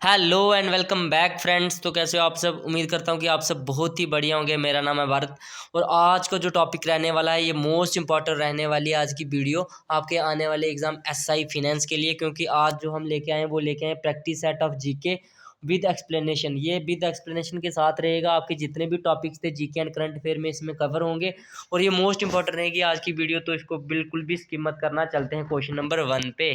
Hello and welcome back friends. तो कैसे हो आप सब। उम्मीद करता हूँ कि आप सब बहुत ही बढ़िया होंगे। मेरा नाम है भारत और आज का जो टॉपिक रहने वाला है ये मोस्ट इंपॉर्टेंट रहने वाली है आज की वीडियो आपके आने वाले एग्जाम एसआई फाइनेंस के लिए, क्योंकि आज जो हम लेके आए हैं वो लेके आए practice set of GK with explanation. ये विद एक्सप्लेनेशन के साथ रहेगा। आपके जितने भी टॉपिक्स थे जीके एंड करंट अफेयर में इसमें कवर होंगे और ये मोस्ट इंपॉर्टेंट रहेगी आज की वीडियो, तो इसको बिल्कुल भी स्किप मत करना। चलते हैं क्वेश्चन नंबर 1 पे।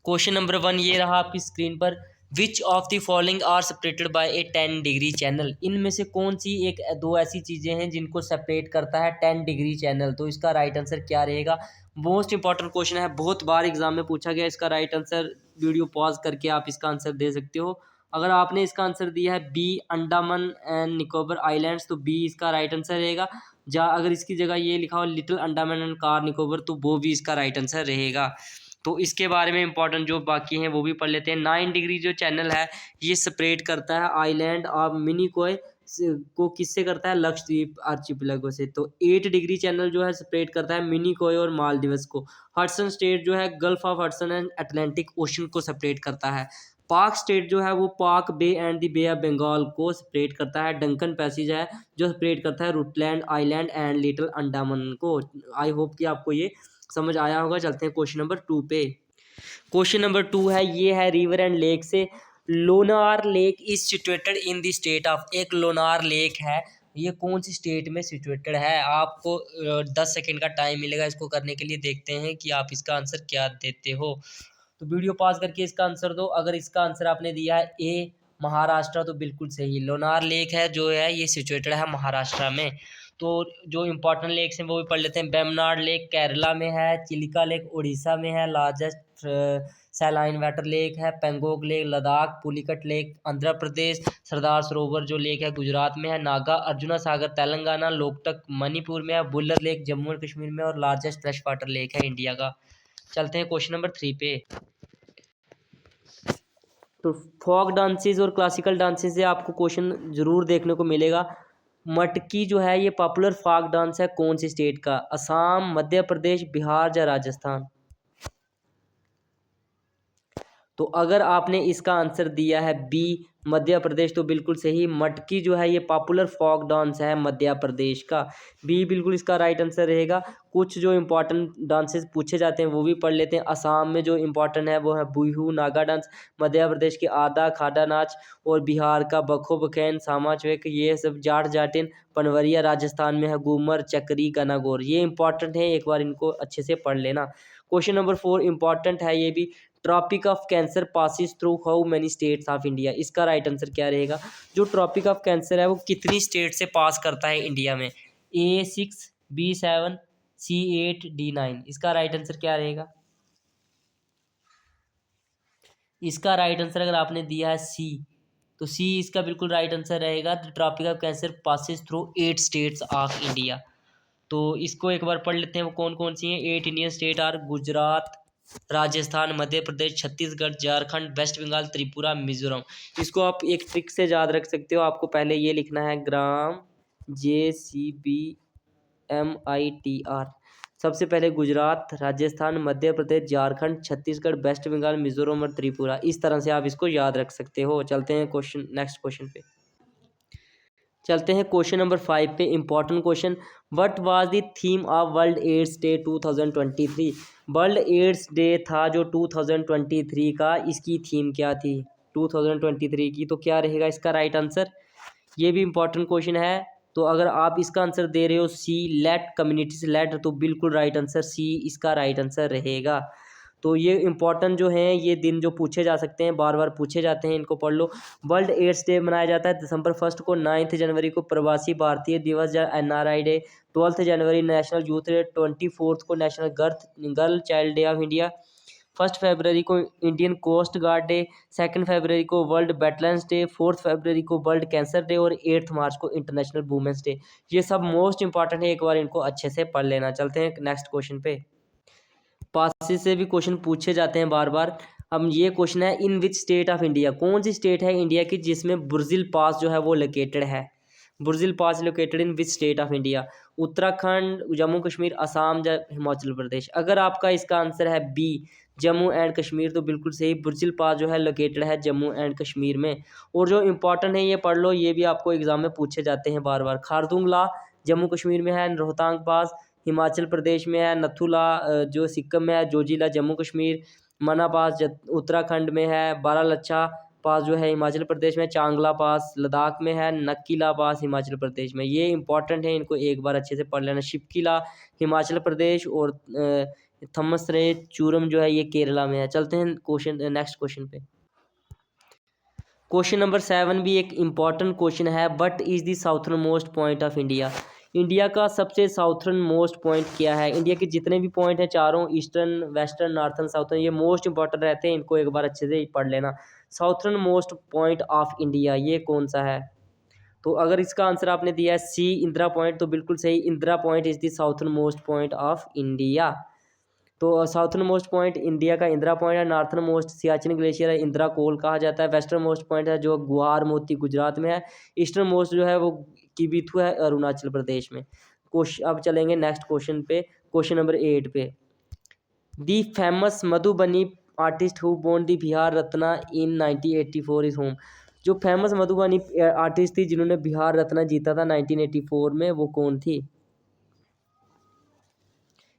क्वेश्चन नंबर 1 ये रहा आपकी स्क्रीन पर। Which of the following are separated by a 10 degree channel. इनमें से कौन सी एक दो ऐसी चीज़ें हैं जिनको सेपरेट करता है 10 डिग्री चैनल। तो इसका राइट आंसर क्या रहेगा। मोस्ट इंपॉर्टेंट क्वेश्चन है, बहुत बार एग्जाम में पूछा गया। इसका राइट आंसर वीडियो पॉज करके आप इसका आंसर दे सकते हो। अगर आपने इसका आंसर दिया है B Andaman and Nicobar islands, तो बी इसका राइट आंसर रहेगा। अगर इसकी जगह ये लिखा हो लिटिल अंडमान एंड कार निकोबर, तो वो भी इसका राइट आंसर रहेगा। तो इसके बारे में इंपॉर्टेंट जो बाकी हैं वो भी पढ़ लेते हैं। 9 डिग्री जो चैनल है ये सेपरेट करता है आइलैंड ऑफ मिनिकॉय को किससे करता है, लक्षद्वीप आर्चिपेलागो से। तो 8 डिग्री चैनल जो है सेपरेट करता है मिनिकॉय और मालदीव्स को। हडसन स्टेट जो है gulf of Hudson and Atlantic ocean को सेपरेट करता है। पाक स्टेट जो है वो Palk bay and the bay of Bengal को सेपरेट करता है। डंकन पैसेज है जो सेपरेट करता है रुटलैंड आइलैंड एंड लिटिल अंडमान को। आई होप कि आपको ये समझ आया होगा। चलते हैं क्वेश्चन नंबर 2 पे। क्वेश्चन नंबर 2 है, ये है रिवर एंड लेक से। Lonar lake is situated in the state of. एक लोनार लेक है, ये कौन सी स्टेट में सिचुएटेड है। आपको 10 सेकेंड का टाइम मिलेगा इसको करने के लिए। देखते हैं कि आप इसका आंसर क्या देते हो। तो वीडियो पॉज करके इसका आंसर दो। अगर इसका आंसर आपने दिया है ए महाराष्ट्र, तो बिल्कुल सही। लोनार लेक है जो है ये सिचुएटेड है महाराष्ट्र में। तो जो इम्पोर्टेंट लेक्स हैं वो भी पढ़ लेते हैं। बेमनाड लेक केरला में है, चिलिका लेक उड़ीसा में है, लार्जेस्ट सैलाइन वाटर लेक है, पेंगोंग लेक लद्दाख, पुलिकट लेक आंध्र प्रदेश, सरदार सरोवर जो लेक है गुजरात में है, नागा अर्जुना सागर तेलंगाना, लोकटक मणिपुर में है, बुल्लर लेक जम्मू एंड कश्मीर में और लार्जेस्ट फ्रेश वाटर लेक है इंडिया का। चलते हैं क्वेश्चन नंबर 3 पे। तो फोक डांसेस और क्लासिकल डांसेस से आपको क्वेश्चन जरूर देखने को मिलेगा। मटकी जो है ये पॉपुलर फोक डांस है कौन सी स्टेट का। असम, मध्य प्रदेश, बिहार या राजस्थान। तो अगर आपने इसका आंसर दिया है बी मध्य प्रदेश, तो बिल्कुल सही। मटकी जो है ये पॉपुलर फोक डांस है मध्य प्रदेश का। बी बिल्कुल इसका राइट आंसर रहेगा। कुछ जो इम्पोर्टेंट डांसेस पूछे जाते हैं वो भी पढ़ लेते हैं। असम में जो इम्पोर्टेंट है वो है बिहू नागा डांस, मध्य प्रदेश के आधा खाड़ा नाच और बिहार का बखो बखैन सामा चौक, ये सब जाट जाटिन पनवरिया, राजस्थान में है घूमर चक्री गनागौर। ये इंपॉर्टेंट है, एक बार इनको अच्छे से पढ़ लेना। क्वेश्चन नंबर 4 इंपॉर्टेंट है ये भी। Tropic of cancer passes through how many states of India. इसका राइट आंसर क्या रहेगा। जो ट्रॉपिक ऑफ कैंसर है वो कितनी स्टेट से पास करता है इंडिया में। A6, B7, C8, D9। इसका राइट आंसर क्या रहेगा। इसका राइट आंसर अगर आपने दिया है सी, तो सी इसका बिल्कुल राइट आंसर रहेगा। The tropic of cancer passes through 8 states of India. तो इसको एक बार पढ़ लेते हैं वो कौन कौन सी हैं। 8 Indian state are Gujarat, Rajasthan, Madhya Pradesh, Chhattisgarh, Jharkhand, West Bengal, Tripura, Mizoram. इसको आप एक ट्रिक से याद रख सकते हो। आपको पहले ये लिखना है ग्राम JCBMITR। सबसे पहले गुजरात, राजस्थान, मध्य प्रदेश, झारखंड, छत्तीसगढ़, वेस्ट बंगाल, मिजोरम और त्रिपुरा। इस तरह से आप इसको याद रख सकते हो। चलते हैं नेक्स्ट क्वेश्चन पे। चलते हैं क्वेश्चन नंबर 5 पे। Important question. What was the theme of World AIDS Day 2023। World AIDS Day था जो 2023 का, इसकी थीम क्या थी 2023 की। तो क्या रहेगा इसका राइट आंसर। ये भी इंपॉर्टेंट क्वेश्चन है। तो अगर आप इसका आंसर दे रहे हो सी लेट कम्युनिटीज लेट, तो बिल्कुल राइट आंसर सी इसका राइट आंसर रहेगा। तो ये इंपॉर्टेंट जो हैं ये दिन जो पूछे जा सकते हैं, बार बार पूछे जाते हैं, इनको पढ़ लो। वर्ल्ड एड्स डे मनाया जाता है December 1 को। 9 जनवरी को प्रवासी भारतीय दिवस या NRI डे। 12 जनवरी नेशनल यूथ डे। 24 को national girl child day of India. 1 फरवरी को इंडियन कोस्ट गार्ड डे। 2 फरवरी को वर्ल्ड वेटलैंड्स डे। 4 फरवरी को वर्ल्ड कैंसर डे और 8 मार्च को इंटरनेशनल वुमेंस डे। ये सब मोस्ट इंपॉर्टेंट है, एक बार इनको अच्छे से पढ़ लेना। चलते हैं नेक्स्ट क्वेश्चन पे। पासिस से भी क्वेश्चन पूछे जाते हैं बार बार। अब ये क्वेश्चन है इन विच स्टेट ऑफ इंडिया। कौन सी स्टेट है इंडिया की जिसमें बुर्जिल पास जो है वो लोकेटेड है। Burzil pass located in which state of India. Uttarakhand, Jammu Kashmir, Assam या हिमाचल प्रदेश। अगर आपका इसका आंसर है बी जम्मू एंड कश्मीर, तो बिल्कुल सही। बुर्जिल पास जो है लोकेटेड है जम्मू एंड कश्मीर में। और जो इंपॉर्टेंट है ये पढ़ लो, ये भी आपको एग्जाम में पूछे जाते हैं बार बार। खारदुंगला जम्मू कश्मीर में है। रोहतांग पास हिमाचल प्रदेश में है। नथुला जो सिक्किम में है। जोजिला जम्मू कश्मीर। मना पास उत्तराखंड में है। बारालाचा पास जो है हिमाचल प्रदेश में। चांगला पास लद्दाख में है। नक्कीला पास हिमाचल प्रदेश में। ये इंपॉर्टेंट है, इनको एक बार अच्छे से पढ़ लेना। शिपकिला हिमाचल प्रदेश और थमसरे चूरम जो है ये केरला में है। चलते हैं नेक्स्ट क्वेश्चन पे। क्वेश्चन नंबर 7 भी एक इम्पॉर्टेंट क्वेश्चन है। But is the southern most point of India. India का सबसे साउथर्न मोस्ट पॉइंट क्या है। इंडिया के जितने भी पॉइंट हैं चारों, ईस्टर्न, वेस्टर्न, नॉर्थर्न, साउथर्न, ये मोस्ट इंपॉर्टेंट रहते हैं, इनको एक बार अच्छे से पढ़ लेना। Southern most point of India ये कौन सा है। तो अगर इसका आंसर आपने दिया है सी इंदिरा पॉइंट, तो बिल्कुल सही। Indira point is the southern most point of India. तो साउथर्न मोस्ट पॉइंट इंडिया का इंदिरा पॉइंट है। नॉर्थर्न मोस्ट सियाचिन ग्लेशियर है, इंदिरा कोल कहा जाता है। वेस्टर्न मोस्ट पॉइंट है जो गुआर मोती गुजरात में है। ईस्टर्न मोस्ट जो है वो किबिथु है अरुणाचल प्रदेश में। क्वेश्चन अब चलेंगे नेक्स्ट क्वेश्चन पे, क्वेश्चन नंबर 8 पे। The famous Madhubani artist who born the Bihar Ratna in 1984 is whom. जो फेमस मधुबनी आर्टिस्ट थी जिन्होंने बिहार रत्ना जीता था 1984 में, वो कौन थी।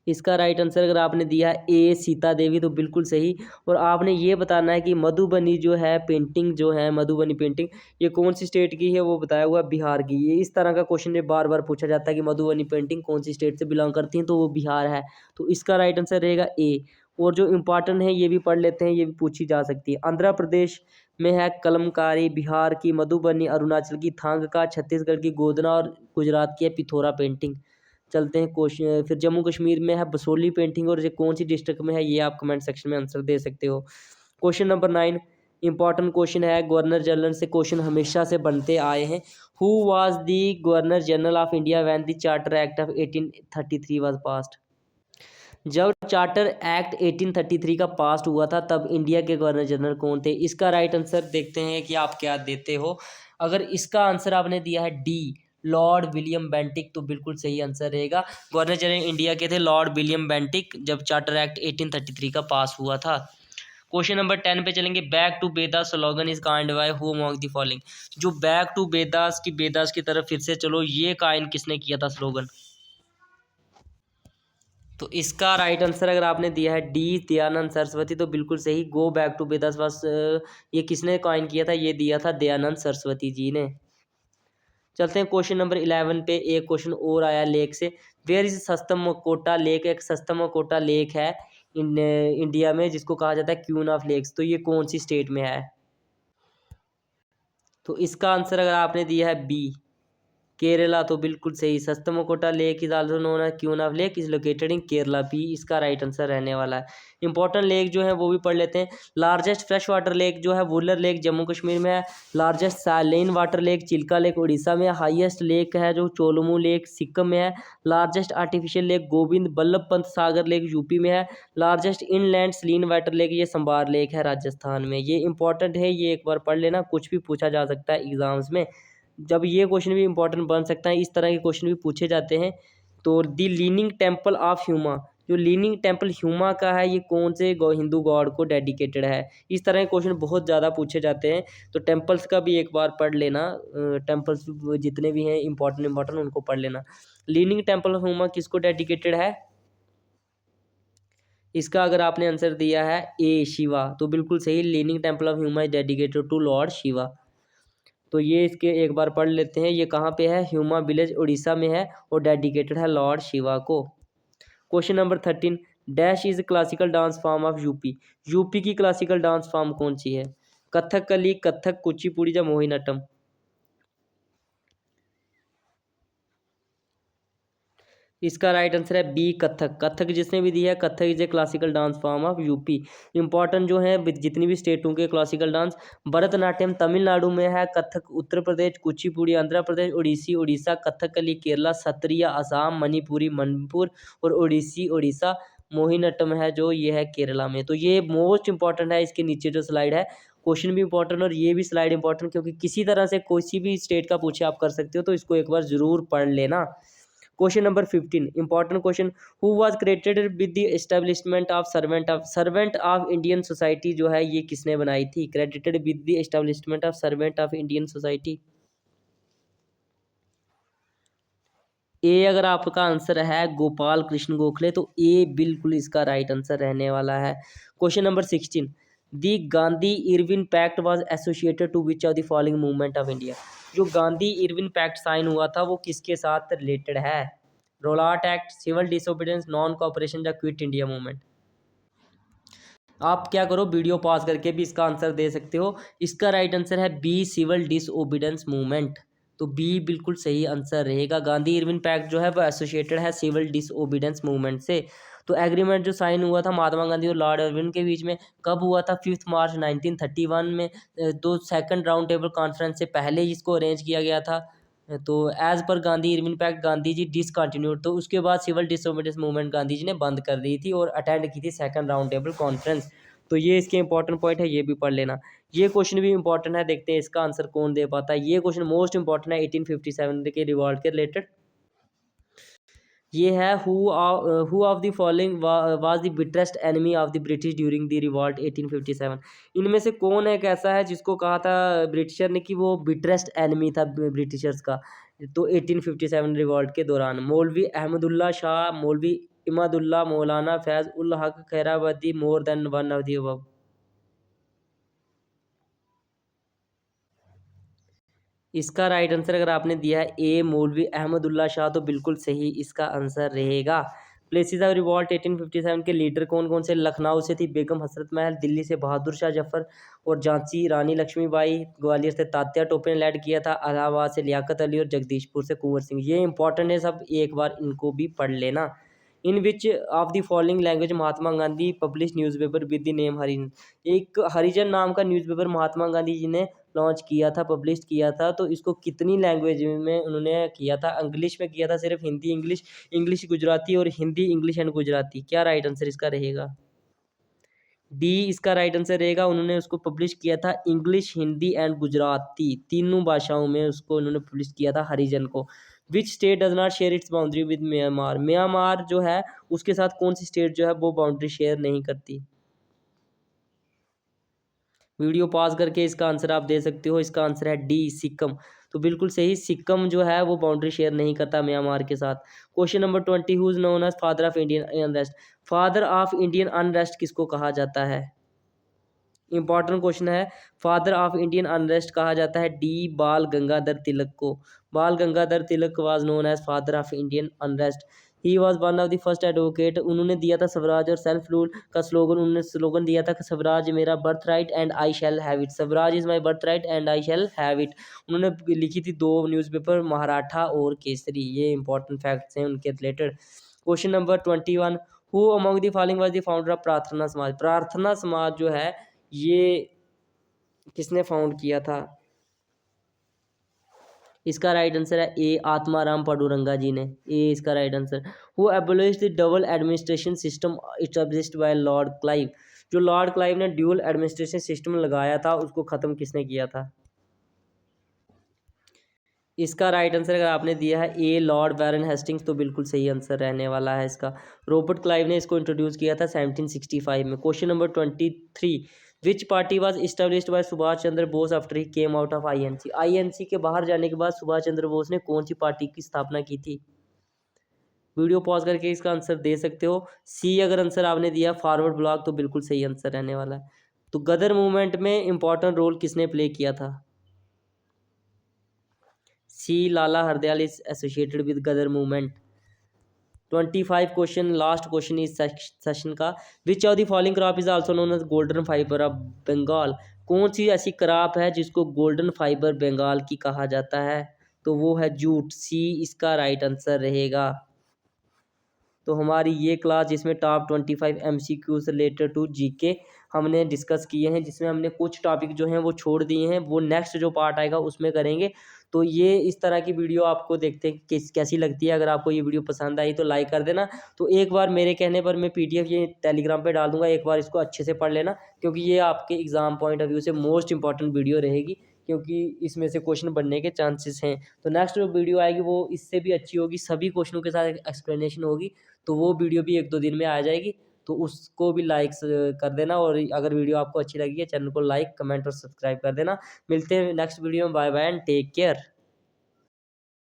इसका राइट आंसर अगर आपने दिया ए सीता देवी, तो बिल्कुल सही। और आपने ये बताना है कि मधुबनी जो है पेंटिंग, जो है मधुबनी पेंटिंग, ये कौन सी स्टेट की है, वो बताया हुआ बिहार की। ये इस तरह का क्वेश्चन ये बार बार पूछा जाता है कि मधुबनी पेंटिंग कौन सी स्टेट से बिलोंग करती है, तो वो बिहार है। तो इसका राइट आंसर रहेगा ए। और जो इम्पॉर्टेंट है ये भी पढ़ लेते हैं, ये भी पूछी जा सकती है। आंध्र प्रदेश में है कलमकारी, बिहार की मधुबनी, अरुणाचल की थांग का, छत्तीसगढ़ की गोदना और गुजरात की है पिथौरा पेंटिंग। चलते हैं क्वेश्चन फिर। जम्मू कश्मीर में है बसोली पेंटिंग, और ये कौन सी डिस्ट्रिक्ट में है, ये आप कमेंट सेक्शन में आंसर दे सकते हो। क्वेश्चन नंबर 9 इंपॉर्टेंट क्वेश्चन है। गवर्नर जनरल से क्वेश्चन हमेशा से बनते आए हैं। Who was the governor general of India when the charter act of 1833 was passed. जब चार्टर एक्ट 1833 का पास हुआ था तब इंडिया के गवर्नर जनरल कौन थे। इसका राइट आंसर देखते हैं कि आप क्या देते हो। अगर इसका आंसर आपने दिया है डी लॉर्ड विलियम बेंटिक, तो बिल्कुल सही आंसर रहेगा। गवर्नर जनरल इंडिया के थे लॉर्ड विलियम बेंटिक जब चार्टर एक्ट 1833 का पास हुआ था। क्वेश्चन नंबर 10 पे चलेंगे। Back to Vedas slogan is kind by who among the following. जो बैक टू बेदास की तरफ फिर से चलो, ये काइन किसने किया था स्लोगन। तो इसका राइट आंसर अगर आपने दिया है डी दयानंद सरस्वती, तो बिल्कुल सही। गो बैक टू बेदास वास ये किसने कॉइन किया था, ये दिया था दयानंद सरस्वती जी ने। चलते हैं क्वेश्चन नंबर 11 पे। एक क्वेश्चन और आया लेक से। Where is Sasthamkotta lake. एक सस्तमकोटा लेक है इंडिया में जिसको कहा जाता है क्वीन ऑफ लेक्स, तो ये कौन सी स्टेट में है। तो इसका आंसर अगर आपने दिया है बी केरला, तो बिल्कुल सही। Sasthamkotta lake is also known as queen of lake is located in Kerala, B इसका राइट आंसर रहने वाला है। इंपॉर्टेंट लेक जो है वो भी पढ़ लेते हैं। लार्जेस्ट फ्रेश वाटर लेक जो है वुलर लेक जम्मू कश्मीर में है। Largest saline water lake Chilka lake Orissa में है। हाईएस्ट लेक है जो चोलमू लेक सिक्किम में है। Largest artificial lake Govind Ballabh Pant Sagar lake UP में है। Largest inland saline water lake ये संबार लेक है राजस्थान में। ये इंपॉर्टेंट है, ये एक बार पढ़ लेना, कुछ भी पूछा जा सकता है एग्जाम्स में। जब ये क्वेश्चन भी इंपॉर्टेंट बन सकता है, इस तरह के क्वेश्चन भी पूछे जाते हैं। तो दी लीनिंग टेम्पल ऑफ ह्यूमा, जो लीनिंग टेम्पल ह्यूमा का है ये कौन से हिंदू गॉड को डेडिकेटेड है। इस तरह के क्वेश्चन बहुत ज़्यादा पूछे जाते हैं, तो टेम्पल्स का भी एक बार पढ़ लेना। टेम्पल्स जितने भी हैं इंपॉर्टेंट उनको पढ़ लेना। लीनिंग टेम्पल ऑफ ह्यूमा किसको डेडिकेटेड है। इसका अगर आपने आंसर दिया है ए शिवा, तो बिल्कुल सही। Leaning temple of Huma is dedicated to lord Shiva. तो ये इसके एक बार पढ़ लेते हैं। ये कहाँ पे है, ह्यूमा विलेज उड़ीसा में है और डेडिकेटेड है लॉर्ड शिवा को। Question number 13 dash is classical dance form of UP. UP की क्लासिकल डांस फॉर्म कौन सी है। कथकली, कथक, कुचिपुड़ी या मोहिनीअट्टम। इसका राइट आंसर है बी कथक। कथक जिसने भी दिया है, Kathak is a classical dance form of UP. Important जो है जितनी भी स्टेटों के क्लासिकल डांस। भरतनाट्यम तमिलनाडु में है। कथक उत्तर प्रदेश, कुचिपुड़ी आंध्र प्रदेश, ओडिसी उड़ीसा, कथकली केरला, सत्रिया असम, मणिपुरी मणिपुर और ओडिसी उड़ीसा। मोहिनीअट्टम है जो ये है केरला में। तो ये मोस्ट इंपॉर्टेंट है। इसके नीचे जो स्लाइड है क्वेश्चन भी इंपॉर्टेंट और ये भी स्लाइड इंपॉर्टेंट, क्योंकि किसी तरह से कोई सी भी स्टेट का पूछे आप कर सकते हो, तो इसको एक बार जरूर पढ़ लेना। Question number 15 important question, who was created with the establishment of servant of Indian society जो है ये किसने बनाई थी, credited with the establishment of servant of Indian society. A अगर आपका आंसर है गोपाल कृष्ण गोखले तो ए बिल्कुल इसका राइट आंसर रहने वाला है। Question number 16, the Gandhi Irwin pact was associated to which of the following movement of India. जो गांधी इरविन पैक्ट साइन हुआ था वो किसके साथ रिलेटेड है, Rowlatt act, civil disobedience, non cooperation या क्विट इंडिया मूवमेंट। आप क्या करो, वीडियो पॉज करके भी इसका आंसर दे सकते हो। इसका राइट आंसर है बी, सिविल डिसओबीडेंस मूवमेंट। तो बी बिल्कुल सही आंसर रहेगा। गांधी इरविन पैक्ट जो है वो एसोसिएटेड है सिविल डिसओबीडेंस मूवमेंट से। तो एग्रीमेंट जो साइन हुआ था महात्मा गांधी और लॉर्ड इरविन के बीच में कब हुआ था, 5 मार्च 1931 में। तो सेकंड राउंड टेबल कॉन्फ्रेंस से पहले इसको अरेंज किया गया था। तो as per Gandhi Irwin pact Gandhi ji discontinued, तो उसके बाद civil disobedience movement Gandhi ji ने बंद कर दी थी और अटेंड की थी सेकंड राउंड टेबल कॉन्फ्रेंस। तो ये इसके इंपॉर्टेंट पॉइंट है, ये भी पढ़ लेना। ये क्वेश्चन भी इंपॉर्टेंट है, देखते हैं इसका आंसर कौन दे पाता है। ये क्वेश्चन मोस्ट इंपॉर्टेंट है 1857 के रिवॉल्ट के रिलेटेड। ये है who of the following was the bitterest enemy of the British during the revolt 1857। इनमें से कौन एक ऐसा है जिसको कहा था ब्रिटिशर ने कि वो बिटरेस्ट एनिमी था ब्रिटिशर्स का, तो 1857 रिवॉल्ट के दौरान। मौलवी अहमदुल्ला शाह, मौलवी इमादुल्ला, मौलाना Faiz ul Haq Khairabadi, more than one of the above. इसका राइट आंसर अगर आपने दिया है ए मौलवी अहमदुल्ला शाह तो बिल्कुल सही इसका आंसर रहेगा। प्लेसेस ऑफ रिवॉल्ट 1857 के लीडर कौन कौन से, लखनऊ से थी बेगम हसरत महल, दिल्ली से बहादुर शाह जफर और झांसी रानी लक्ष्मीबाई, ग्वालियर से तात्या टोपे ने लैड किया था, इलाहाबाद से लियाकत अली और जगदीशपुर से कुंवर सिंह। ये इंपॉर्टेंट है सब, एक बार इनको भी पढ़ लेना। In which of the following language Mahatma Gandhi publish newspaper with the name Harijan. एक हरिजन नाम का न्यूज़पेपर महात्मा गांधी जी ने लॉन्च किया था, पब्लिश किया था, तो इसको कितनी लैंग्वेज में उन्होंने किया था, इंग्लिश में किया था सिर्फ, हिंदी इंग्लिश, इंग्लिश गुजराती और हिंदी इंग्लिश एंड गुजराती। क्या राइट आंसर इसका रहेगा, डी इसका राइट आंसर रहेगा। उन्होंने उसको पब्लिश किया था इंग्लिश, हिंदी एंड गुजराती तीनों भाषाओं में उसको उन्होंने पब्लिश किया था हरिजन को। Which state does not share its boundary with Myanmar. Myanmar जो है उसके साथ कौन सी स्टेट जो है वो बाउंड्री शेयर नहीं करती। वीडियो पॉज करके इसका आंसर आप दे सकते हो। इसका आंसर है डी सिक्किम। तो बिल्कुल सही, सिक्किम जो है वो बाउंड्री शेयर नहीं करता म्यांमार के साथ। Question number 20, who is known as father of Indian unrest. Father of Indian unrest किसको कहा जाता है, इंपॉर्टेंट क्वेश्चन है। फादर ऑफ इंडियन अनरेस्ट कहा जाता है डी बाल गंगाधर तिलक को। Bal Gangadhar Tilak was known as father of Indian unrest. He was one of the first advocate. उन्होंने दिया था स्वराज और सेल्फ रूल का स्लोगन। उन्होंने स्लोगन दिया था स्वराज मेरा birth right and I shall have it. Swaraj is my birth right and I shall have it. उन्होंने लिखी थी 2 न्यूज़पेपर, महाराठा और केसरी। ये इंपॉर्टेंट फैक्ट्स हैं उनके related. Question number 21, who among the following was the founder of प्रार्थना समाज। प्रार्थना समाज जो है ये किसने फाउंड किया था, इसका राइट आंसर है ए आत्माराम पडुरंगा जी ने। ए इसका right answer. Who एबोलिश्ड the double administration system established bye Lord Clive. जो लॉर्ड क्लाइव ने ड्यूल एडमिनिस्ट्रेशन सिस्टम लगाया था उसको खत्म किसने किया था, इसका राइट आंसर अगर आपने दिया है ए लॉर्ड बैरन हेस्टिंग्स तो बिल्कुल सही आंसर रहने वाला है इसका। रॉबर्ट क्लाइव ने इसको इंट्रोड्यूस किया था 1765 में। Question number 23, which party was established bye Subhash Chandra Bose after he came out of INC. INC के बाहर जाने के बाद सुभाष चंद्र बोस ने कौन सी पार्टी की स्थापना की थी। वीडियो पॉज करके इसका आंसर दे सकते हो। सी अगर आंसर आपने दिया फॉरवर्ड ब्लॉक तो बिल्कुल सही आंसर रहने वाला है। तो गदर मूवमेंट में इंपॉर्टेंट रोल किसने प्ले किया था, C Lala Hardayal is associated with Ghadar movement. 25 question, last question इस सेशन का। Which of the following crop is also known as golden fibre of Bengal. कौन सी ऐसी क्रॉप है जिसको गोल्डन फाइबर बंगाल की कहा जाता है, तो वो है जूट। सी इसका राइट आंसर रहेगा। तो हमारी ये क्लास जिसमें टॉप 25 MCQ से रिलेटेड टू जीके हमने डिस्कस किए हैं, जिसमें हमने कुछ टॉपिक जो हैं वो छोड़ दिए हैं, वो नेक्स्ट जो पार्ट आएगा उसमें करेंगे। तो ये इस तरह की वीडियो आपको देखते कैसी लगती है। अगर आपको ये वीडियो पसंद आई तो लाइक कर देना। तो एक बार मेरे कहने पर मैं PDF ये टेलीग्राम पे डाल दूंगा, एक बार इसको अच्छे से पढ़ लेना, क्योंकि ये आपके एग्ज़ाम पॉइंट ऑफ व्यू से मोस्ट इंपॉर्टेंट वीडियो रहेगी। क्योंकि इसमें से क्वेश्चन बनने के चांसेस हैं। तो नेक्स्ट जो वीडियो आएगी वो इससे भी अच्छी होगी, सभी क्वेश्चनों के साथ एक्सप्लेनेशन होगी, तो वो वीडियो भी 1-2 दिन में आ जाएगी। तो उसको भी लाइक्स कर देना, और अगर वीडियो आपको अच्छी लगी है चैनल को लाइक, कमेंट और सब्सक्राइब कर देना। मिलते हैं नेक्स्ट वीडियो में। Bye bye and take care.